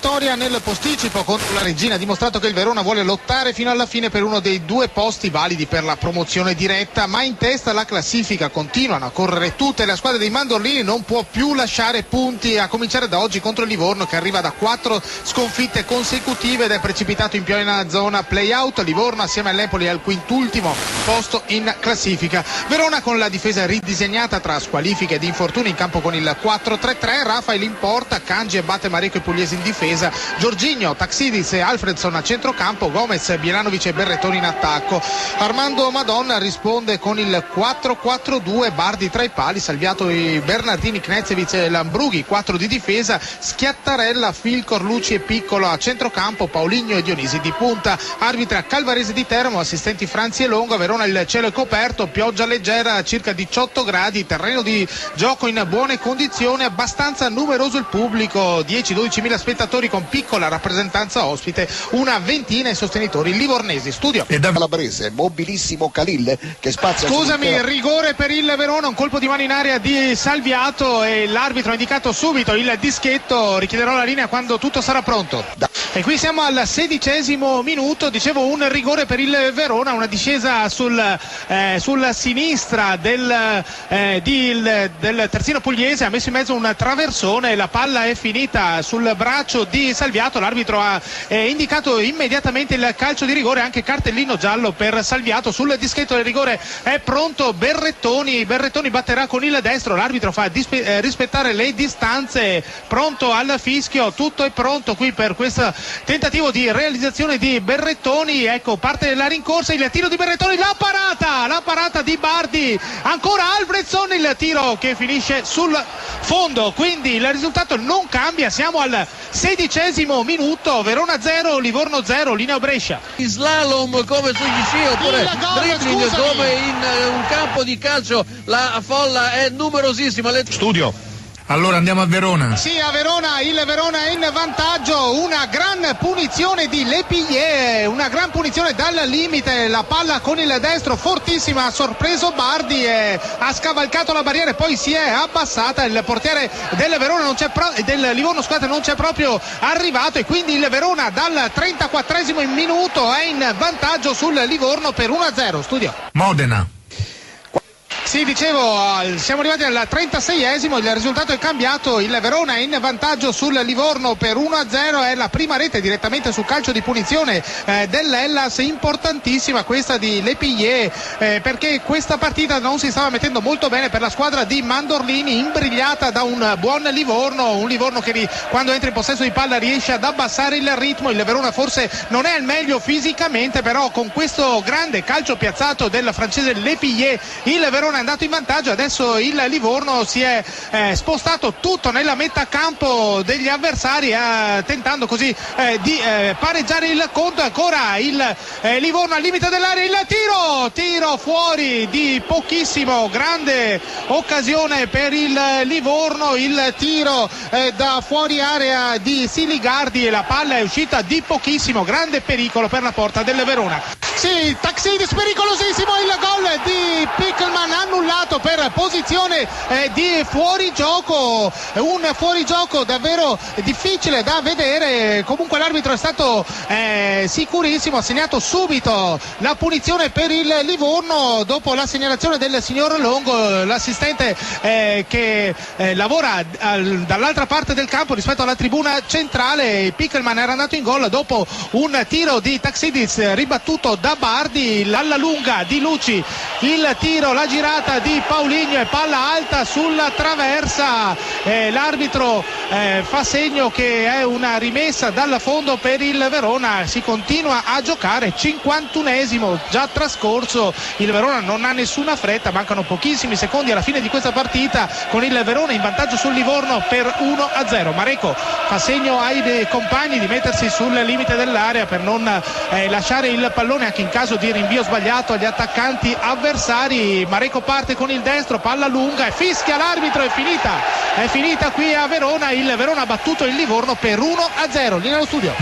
vittoria nel posticipo contro la Reggina ha dimostrato che il Verona vuole lottare fino alla fine per uno dei due posti validi per la promozione diretta, ma in testa la classifica, continuano a correre tutte, la squadra dei mandorlini non può più lasciare punti, a cominciare da oggi contro il Livorno che arriva da 4 sconfitte consecutive ed è precipitato in piena zona play-out. Livorno assieme all'Empoli è al quintultimo posto in classifica. Verona con la difesa ridisegnata tra squalifiche ed infortuni in campo con il 4-3-3, Rafael in porta, Kanji e batte Mareco e Pugliesi in difesa, Jorginho, Taxidis e Alfredson a centrocampo, Gomez, Bielanovic e Berrettoni in attacco. Armando Madonna risponde con il 4-4-2, Bardi tra i pali, Salviato e Bernardini, Knezevic e Lambrughi, 4 di difesa, Schiattarella, Filcor, Luci e Piccolo a centrocampo, Paulinho e Dionisi di punta. Arbitra Calvarese di Teramo, assistenti Franzi e Longo. A Verona il cielo è coperto, pioggia leggera a circa 18 gradi, terreno di gioco in buone condizioni, abbastanza numeroso il pubblico, 10-12 mila spettatori con piccola rappresentanza ospite, una ventina i sostenitori livornesi. Studio. E da Calabrese, mobilissimo Khalil che spazia. Scusami, rigore per il Verona, un colpo di mano in area di Salviato e l'arbitro ha indicato subito il dischetto, richiederò la linea quando tutto sarà pronto. E qui siamo al 16° minuto, dicevo un rigore per il Verona, una discesa sulla sinistra del terzino pugliese, ha messo in mezzo un traversone, la palla è finita sul braccio di Salviato, l'arbitro ha indicato immediatamente il calcio di rigore, anche cartellino giallo per Salviato. Sul dischetto del rigore è pronto Berrettoni batterà con il destro, l'arbitro fa rispettare le distanze, pronto al fischio, tutto è pronto qui per questo tentativo di realizzazione di Berrettoni. Ecco, parte la rincorsa, il tiro di Berrettoni, la parata di Bardi, ancora Alfredson, il tiro che finisce sul fondo, quindi il risultato non cambia, siamo al 16° minuto, Verona 0, Livorno 0, linea Brescia. Slalom come sugli sci oppure dribbling come in un campo di calcio, la folla è numerosissima. Studio. Allora andiamo a Verona. Sì, a Verona, il Verona è in vantaggio, una gran punizione di Lepillier, una gran punizione dal limite, la palla con il destro fortissima, ha sorpreso Bardi, ha scavalcato la barriera e poi si è abbassata, il portiere del Verona del Livorno non c'è proprio arrivato e quindi il Verona dal 34° minuto è in vantaggio sul Livorno per 1-0. Studio. Modena. Sì, dicevo, siamo arrivati al 36°, il risultato è cambiato, il Verona è in vantaggio sul Livorno per 1-0, è la prima rete direttamente sul calcio di punizione dell'Hellas, importantissima questa di Lepillier, perché questa partita non si stava mettendo molto bene per la squadra di Mandorlini, imbrigliata da un buon Livorno, un Livorno che quando entra in possesso di palla riesce ad abbassare il ritmo, il Verona forse non è al meglio fisicamente, però con questo grande calcio piazzato del francese Lepillier il Verona è andato in vantaggio. Adesso il Livorno si è spostato tutto nella metà campo degli avversari, tentando così di pareggiare il conto. Ancora il Livorno al limite dell'area, il tiro fuori di pochissimo, grande occasione per il Livorno, il tiro da fuori area di Siligardi e la palla è uscita di pochissimo, grande pericolo per la porta del Verona. Sì, Taxidis pericolosissimo, il gol di Pickelman annullato per posizione di fuorigioco, un fuorigioco davvero difficile da vedere, comunque l'arbitro è stato sicurissimo, ha segnato subito la punizione per il Livorno dopo la segnalazione del signor Longo, l'assistente che lavora dall'altra parte del campo rispetto alla tribuna centrale. Pickelman era andato in gol dopo un tiro di Taxidis ribattuto da Bardi, alla lunga di Luci, il tiro, la girata di Paulinho e palla alta sulla traversa, l'arbitro fa segno che è una rimessa dal fondo per il Verona, si continua a giocare, 51° già trascorso, il Verona non ha nessuna fretta, mancano pochissimi secondi alla fine di questa partita con il Verona in vantaggio sul Livorno per 1-0. Mareco fa segno ai compagni di mettersi sul limite dell'area per non lasciare il pallone anche in caso di rinvio sbagliato agli attaccanti avversari. Mareco parte con il destro, palla lunga e fischia l'arbitro, è finita qui a Verona, il Verona ha battuto il Livorno per 1-0. Linea allo studio.